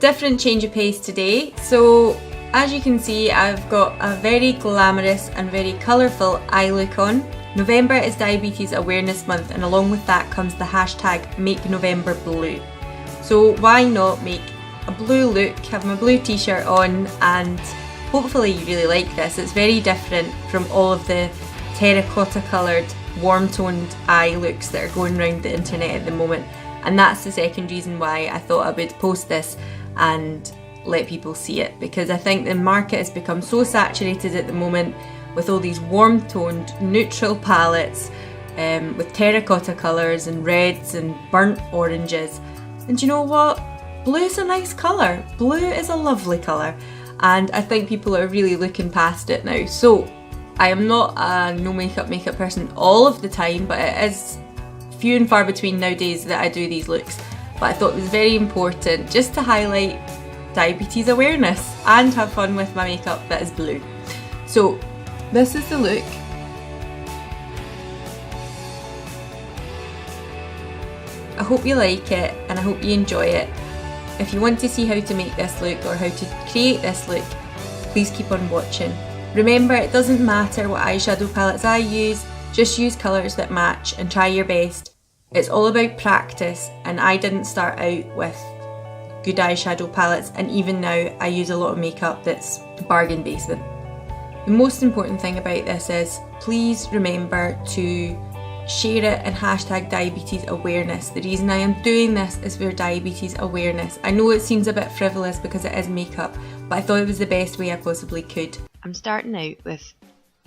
different change of pace today. So as you can see, I've got a very glamorous and very colourful eye look on. November is Diabetes Awareness Month, and along with that comes the hashtag Make November Blue. So why not make a blue look, have my blue t-shirt on, and hopefully you really like this. It's very different from all of the terracotta coloured, warm toned eye looks that are going around the internet at the moment. And that's the second reason why I thought I would post this and let people see it, because I think the market has become so saturated at the moment with all these warm toned neutral palettes with terracotta colours and reds and burnt oranges. And you know what? Blue is a nice colour. Blue is a lovely colour, and I think people are really looking past it now. So I am not a no makeup person all of the time, but it is few and far between nowadays that I do these looks. But I thought it was very important just to highlight diabetes awareness and have fun with my makeup that is blue. So this is the look. I hope you like it and I hope you enjoy it. If you want to see how to make this look or how to create this look, please keep on watching. Remember, it doesn't matter what eyeshadow palettes I use, just use colours that match and try your best. It's all about practice, and I didn't start out with good eyeshadow palettes, and even now I use a lot of makeup that's bargain basement. The most important thing about this is please remember to share it and hashtag diabetes awareness. The reason I am doing this is for diabetes awareness. I know it seems a bit frivolous because it is makeup, but I thought it was the best way I possibly could. I'm starting out with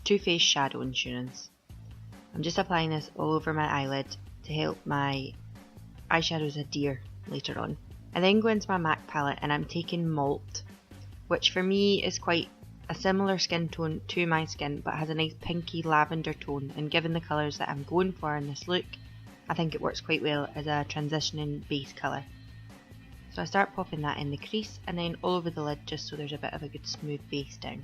Too Faced Shadow Insurance. I'm just applying this all over my eyelid to help my eyeshadows adhere later on. I then go into my MAC palette and I'm taking Malt, which for me is quite a similar skin tone to my skin but has a nice pinky lavender tone, and given the colours that I'm going for in this look, I think it works quite well as a transitioning base colour. So I start popping that in the crease and then all over the lid just so there's a bit of a good smooth base down.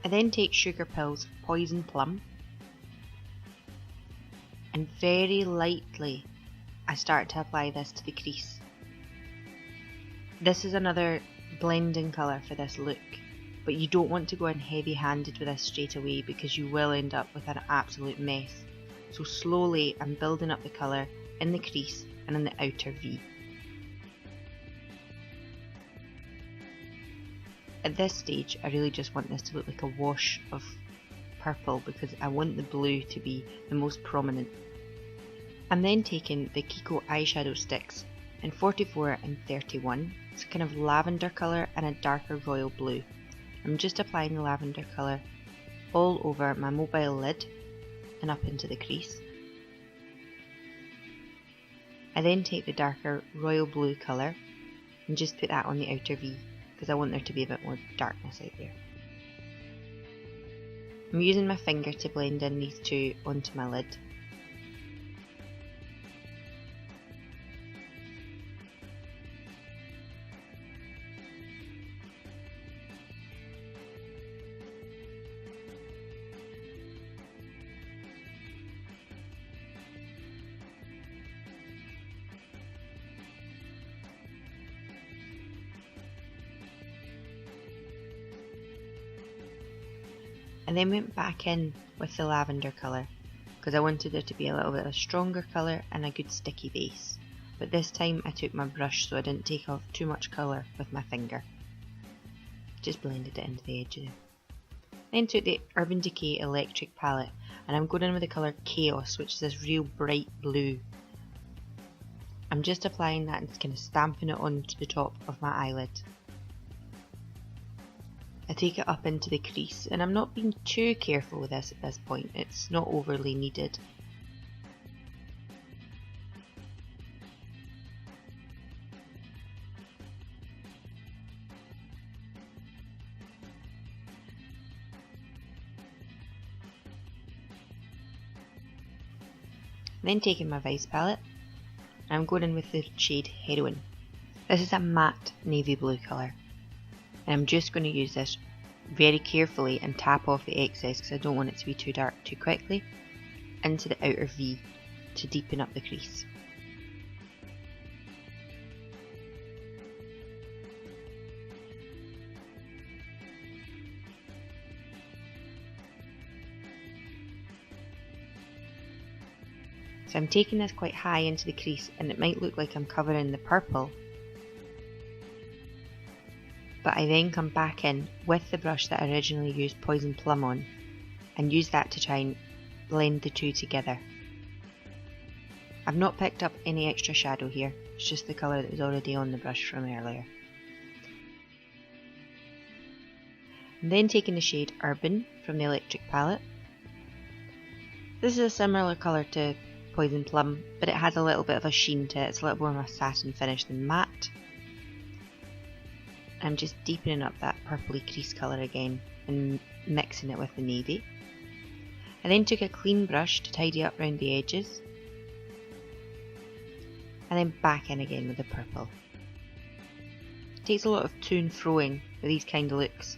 I then take Sugar Pills Poison Plum and very lightly I start to apply this to the crease. This is another blending colour for this look, but you don't want to go in heavy handed with this straight away because you will end up with an absolute mess. So slowly I'm building up the colour in the crease and in the outer V. At this stage I really just want this to look like a wash of purple because I want the blue to be the most prominent. I'm then taking the Kiko eyeshadow sticks in 44 and 31. It's kind of lavender colour and a darker royal blue. I'm just applying the lavender colour all over my mobile lid and up into the crease. I then take the darker royal blue colour and just put that on the outer V because I want there to be a bit more darkness out there. I'm using my finger to blend in these two onto my lid. And then went back in with the lavender colour because I wanted there to be a little bit of a stronger colour and a good sticky base. But this time I took my brush so I didn't take off too much colour with my finger. Just blended it into the edge there. Then took the Urban Decay Electric palette and I'm going in with the colour Chaos, which is this real bright blue. I'm just applying that and kind of stamping it onto the top of my eyelid. I take it up into the crease, and I'm not being too careful with this at this point, it's not overly needed. Then taking my Vice palette, I'm going in with the shade Heroin. This is a matte navy blue colour. And I'm just going to use this very carefully and tap off the excess because I don't want it to be too dark too quickly into the outer V. to deepen up the crease. So I'm taking this quite high into the crease, and it might look like I'm covering the purple, but I then come back in with the brush that I originally used Poison Plum on and use that to try and blend the two together. I've not picked up any extra shadow here, it's just the colour that was already on the brush from earlier. I'm then taking the shade Urban from the Electric palette. This is a similar colour to Poison Plum, but it has a little bit of a sheen to it. It's a little more of a satin finish than matte. I'm just deepening up that purpley crease colour again and mixing it with the navy. I then took a clean brush to tidy up around the edges, and then back in again with the purple. It takes a lot of to and froing for these kind of looks,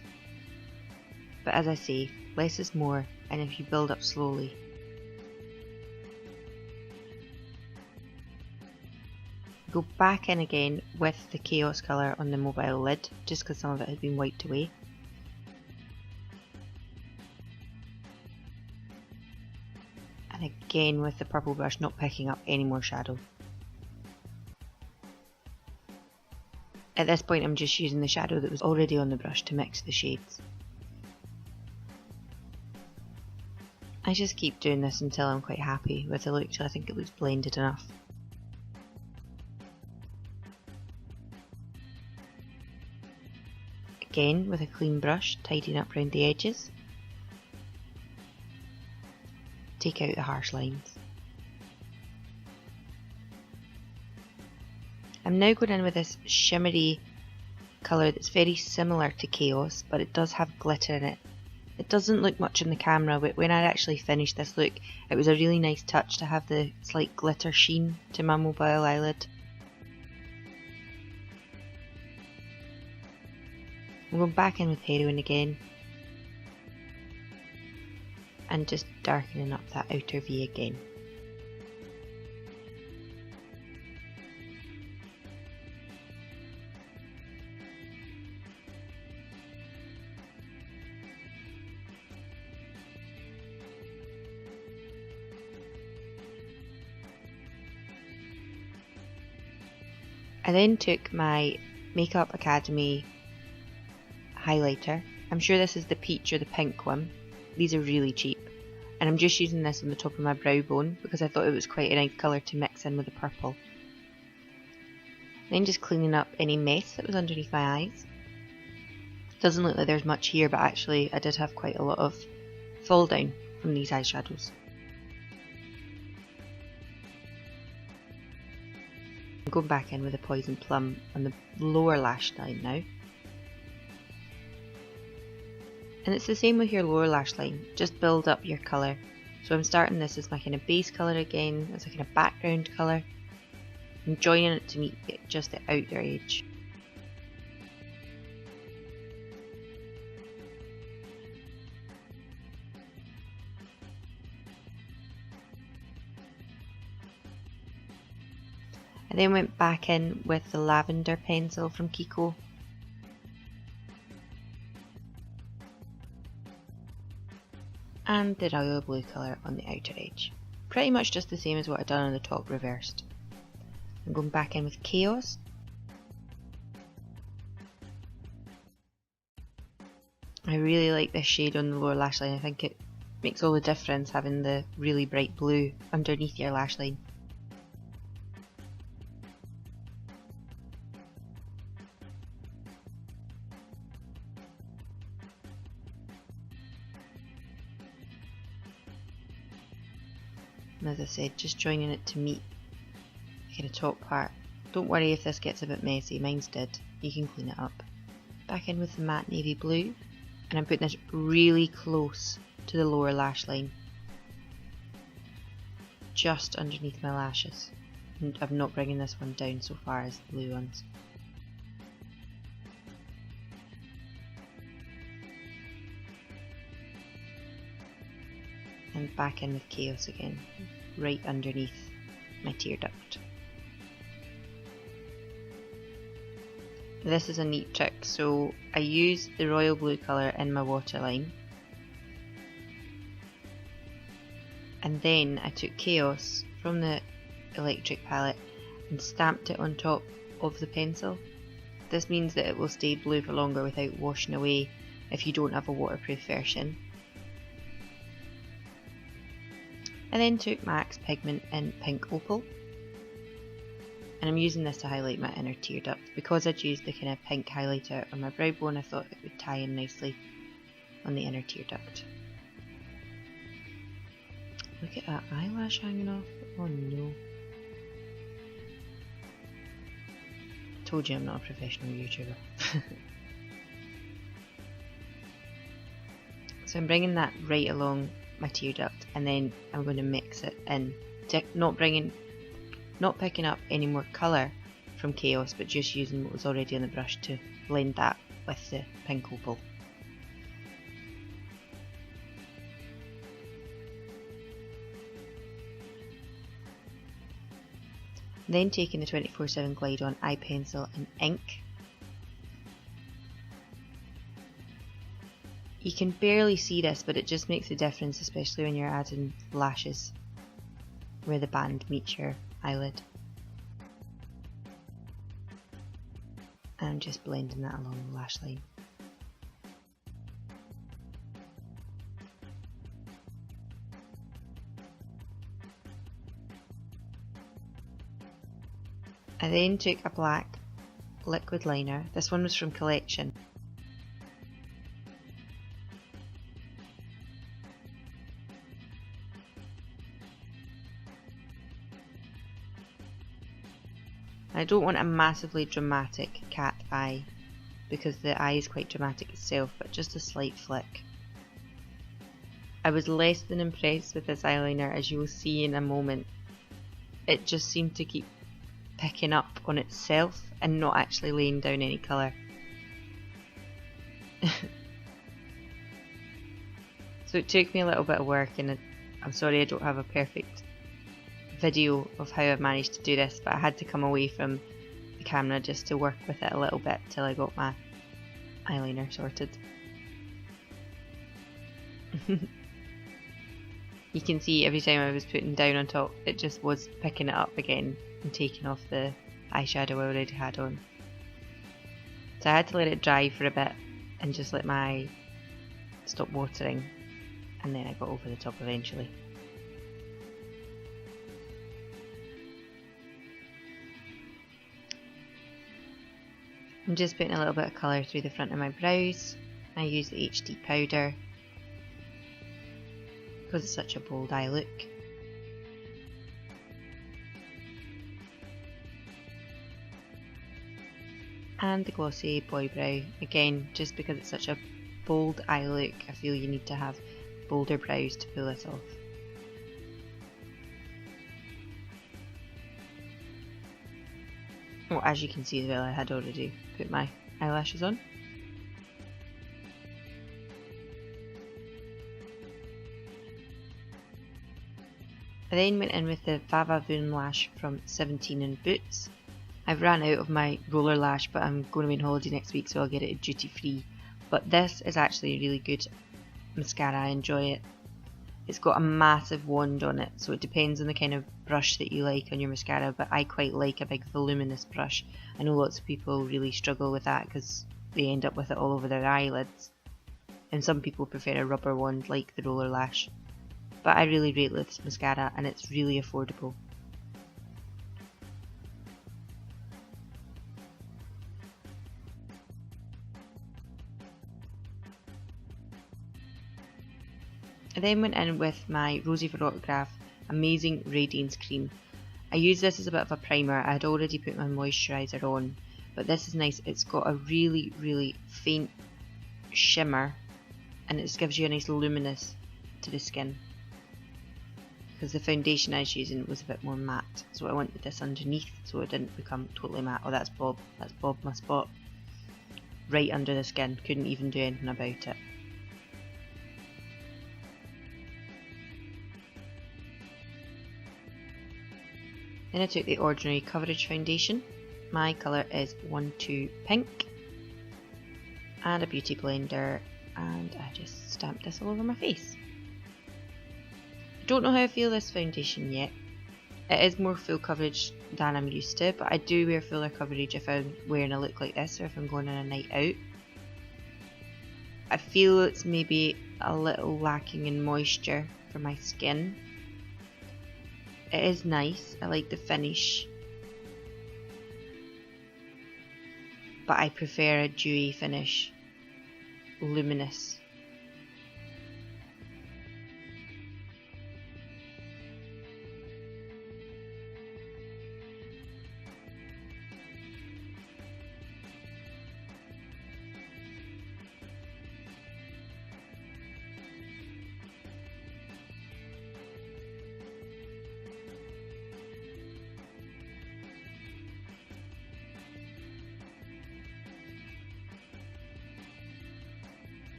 but as I say, less is more, and if you build up slowly. Go back in again with the Chaos colour on the mobile lid, just because some of it had been wiped away. And again with the purple brush, not picking up any more shadow. At this point I'm just using the shadow that was already on the brush to mix the shades. I just keep doing this until I'm quite happy with the look, till I think it looks blended enough. Again with a clean brush, tidying up around the edges. Take out the harsh lines. I'm now going in with this shimmery colour that's very similar to Chaos, but it does have glitter in it. It doesn't look much in the camera, but when I actually finished this look, it was a really nice touch to have the slight glitter sheen to my mobile eyelid. I'm going back in with Heroine again and just darkening up that outer V again. I then took my Makeup Academy highlighter. I'm sure this is the peach or the pink one. These are really cheap. And I'm just using this on the top of my brow bone because I thought it was quite a nice colour to mix in with the purple. Then just cleaning up any mess that was underneath my eyes. Doesn't look like there's much here, but actually I did have quite a lot of fall down from these eyeshadows. I'm going back in with a Poison Plum on the lower lash line now. And it's the same with your lower lash line, just build up your colour. So I'm starting this as my kind of base colour again, as a kind of background colour. I'm joining it to meet just the outer edge. I then went back in with the lavender pencil from Kiko. And the royal blue colour on the outer edge. Pretty much just the same as what I'd done on the top reversed. I'm going back in with Chaos. I really like this shade on the lower lash line. I think it makes all the difference having the really bright blue underneath your lash line. And as I said, just joining it to meet the kind of top part. Don't worry if this gets a bit messy, mine's did. You can clean it up. Back in with the matte navy blue, and I'm putting this really close to the lower lash line, just underneath my lashes. And I'm not bringing this one down so far as the blue ones. And back in with Chaos again, right underneath my tear duct. This is a neat trick, so I use the royal blue colour in my waterline, and then I took Chaos from the electric palette and stamped it on top of the pencil. This means that it will stay blue for longer without washing away if you don't have a waterproof version. I then took MAC's pigment in Pink Opal, and I'm using this to highlight my inner tear duct. Because I'd used the kind of pink highlighter on my brow bone, I thought it would tie in nicely on the inner tear duct. Look at that eyelash hanging off. Oh no. Told you I'm not a professional YouTuber. So I'm bringing that right along my tear duct, and then I'm going to mix it in, not picking up any more colour from Chaos, but just using what was already on the brush to blend that with the Pink Opal. Then taking the 24/7 Glide On eye pencil and ink. You can barely see this, but it just makes a difference, especially when you're adding lashes where the band meets your eyelid. And I'm just blending that along the lash line. I then took a black liquid liner. This one was from Collection. I don't want a massively dramatic cat eye because the eye is quite dramatic itself, but just a slight flick. I was less than impressed with this eyeliner, as you will see in a moment. It just seemed to keep picking up on itself and not actually laying down any colour. So it took me a little bit of work, and I'm sorry I don't have a perfect video of how I've managed to do this, but I had to come away from the camera just to work with it a little bit till I got my eyeliner sorted. You can see every time I was putting down on top, it just was picking it up again and taking off the eyeshadow I already had on. So I had to let it dry for a bit and just let my eye stop watering, and then I got over the top eventually. I'm just putting a little bit of colour through the front of my brows. I use the HD powder because it's such a bold eye look. And the glossy boy brow, again, just because it's such a bold eye look, I feel you need to have bolder brows to pull it off. Well, as you can see as well, I had already put my eyelashes on. I then went in with the Fava Voom Lash from 17 in Boots. I've ran out of my roller lash, but I'm going to be on holiday next week, so I'll get it duty free. But this is actually a really good mascara, I enjoy it. It's got a massive wand on it, so it depends on the kind of brush that you like on your mascara, but I quite like a big voluminous brush. I know lots of people really struggle with that because they end up with it all over their eyelids. And some people prefer a rubber wand like the roller lash. But I really rate this mascara, and it's really affordable. I then went in with my Rosy for Autograph Amazing Radiance Cream. I use this as a bit of a primer. I had already put my moisturiser on, but this is nice. It's got a really, really faint shimmer, and it just gives you a nice luminous to the skin. Because the foundation I was using was a bit more matte, so I wanted this underneath so it didn't become totally matte. Oh, that's Bob. That's Bob, my spot. Right under the skin. Couldn't even do anything about it. Then I took the Ordinary Coverage Foundation. My colour is 12 Pink. And a beauty blender, and I just stamped this all over my face. I don't know how I feel this foundation yet. It is more full coverage than I'm used to, but I do wear fuller coverage if I'm wearing a look like this or if I'm going on a night out. I feel it's maybe a little lacking in moisture for my skin. It is nice, I like the finish, but I prefer a dewy finish, luminous.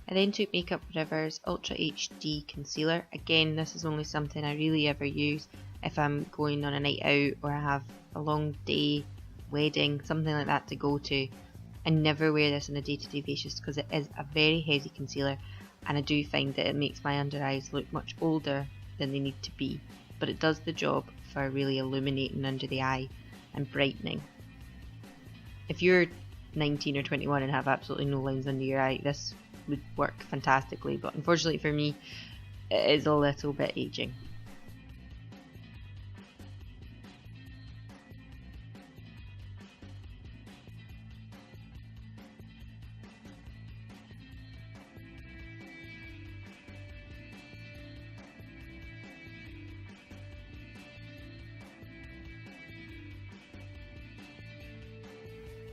I then took Makeup Forever's Ultra HD Concealer. Again, this is only something I really ever use if I'm going on a night out or I have a long day, wedding, something like that to go to. I never wear this on a day-to-day basis because it is a very heavy concealer, and I do find that it makes my under eyes look much older than they need to be. But it does the job for really illuminating under the eye and brightening. If you're 19 or 21 and have absolutely no lines under your eye, this would work fantastically, but unfortunately for me it is a little bit aging.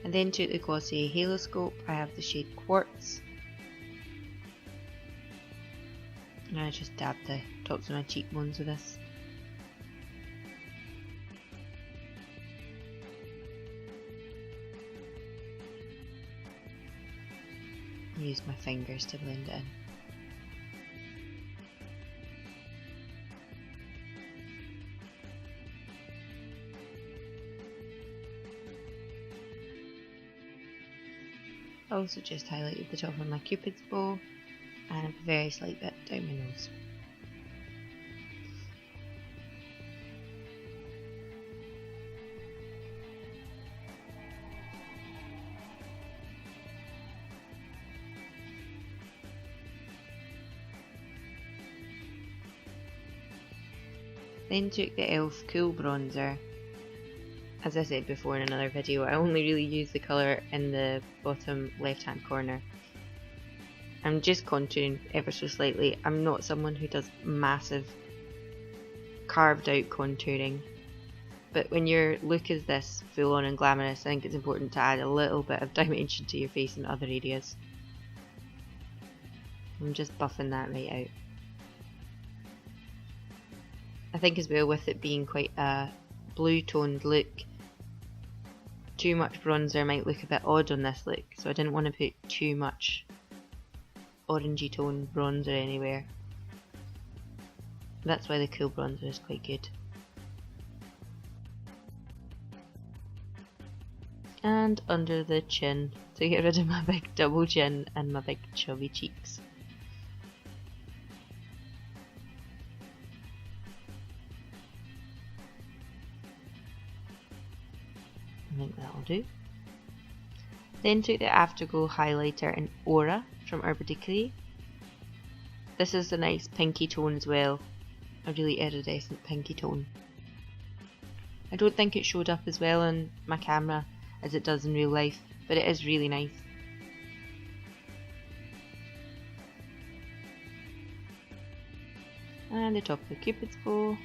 And then took the Glossier Halo Scope. I have the shade Quartz. And I just dab the tops of my cheekbones with this. Use my fingers to blend it in. Also just highlighted the top of my Cupid's bow and a very slight bit down my nose. Then took the e.l.f. Cool Bronzer. As I said before in another video, I only really use the colour in the bottom left hand corner. I'm just contouring ever so slightly. I'm not someone who does massive carved out contouring, but when your look is this full on and glamorous, I think it's important to add a little bit of dimension to your face in other areas. I'm just buffing that right out. I think as well, with it being quite a blue toned look, too much bronzer might look a bit odd on this look, so I didn't want to put too much orangey toned bronzer anywhere. That's why the Cool Bronzer is quite good. And under the chin to get rid of my big double chin and my big chubby cheeks. I think that'll do. Then took the Afterglow highlighter in Aura from Urban Decay. This is a nice pinky tone as well, a really iridescent pinky tone. I don't think it showed up as well on my camera as it does in real life, but it is really nice. and the top of the Cupid's bow.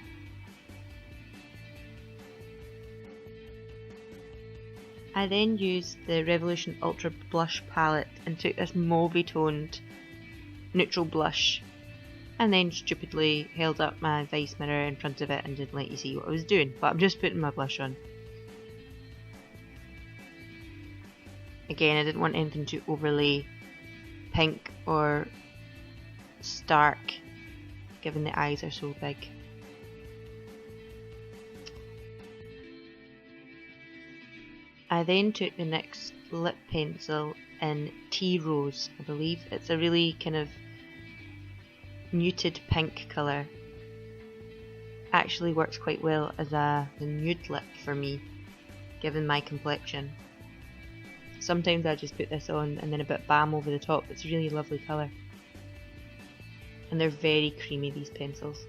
I then used the Revolution Ultra Blush palette and took this mauvey toned neutral blush and then stupidly held up my vice mirror in front of it and didn't let you see what I was doing, but I'm just putting my blush on. Again, I didn't want anything too overly pink or stark given the eyes are so big. I then took the NYX lip pencil in Tea Rose, I believe. It's a really kind of muted pink colour. Actually works quite well as a nude lip for me, given my complexion. Sometimes I just put this on and then a bit balm over the top. It's a really lovely colour. And they're very creamy, these pencils.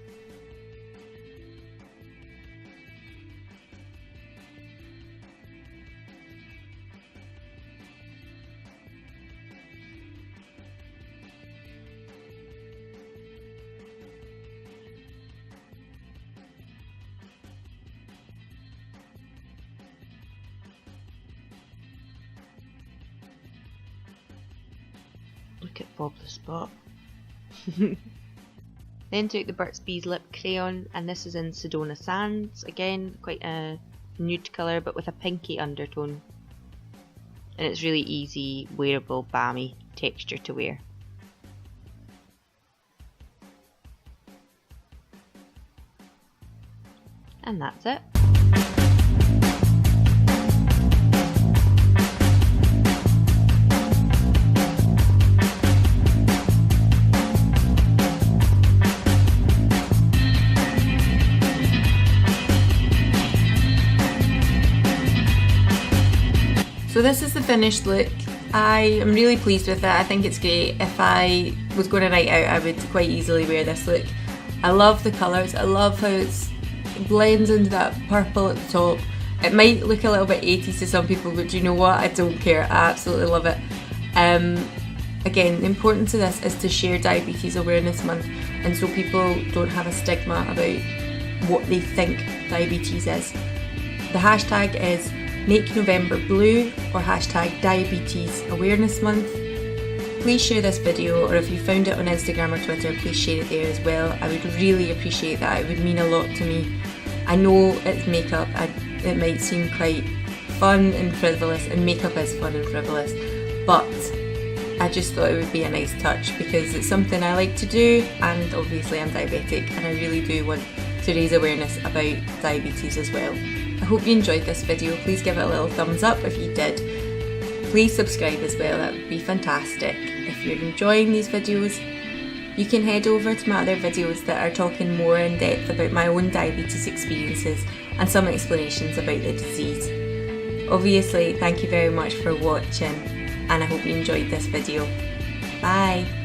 Look at Bob the Spot. Then took the Burt's Bees lip crayon, and this is in Sedona Sands. Again, quite a nude colour but with a pinky undertone. And it's really easy, wearable, balmy texture to wear. And that's it. So this is the finished look. I am really pleased with it. I think it's great. If I was going to night out, I would quite easily wear this look. I love the colours. I love how it blends into that purple at the top. It might look a little bit 80s to some people, but you know what? I don't care. I absolutely love it. Again, the importance of this is to share Diabetes Awareness Month, and so people don't have a stigma about what they think diabetes is. The hashtag is Make November Blue or hashtag Diabetes Awareness Month. Please share this video, or if you found it on Instagram or Twitter, please share it there as well. I would really appreciate that. It would mean a lot to me. I know it's makeup. It might seem quite fun and frivolous, and makeup is fun and frivolous, but I just thought it would be a nice touch because it's something I like to do, and obviously I'm diabetic and I really do want to raise awareness about diabetes as well. I hope you enjoyed this video. Please give it a little thumbs up if you did. Please subscribe as well, that would be fantastic. If you're enjoying these videos, you can head over to my other videos that are talking more in depth about my own diabetes experiences and some explanations about the disease. Obviously, thank you very much for watching, and I hope you enjoyed this video. Bye!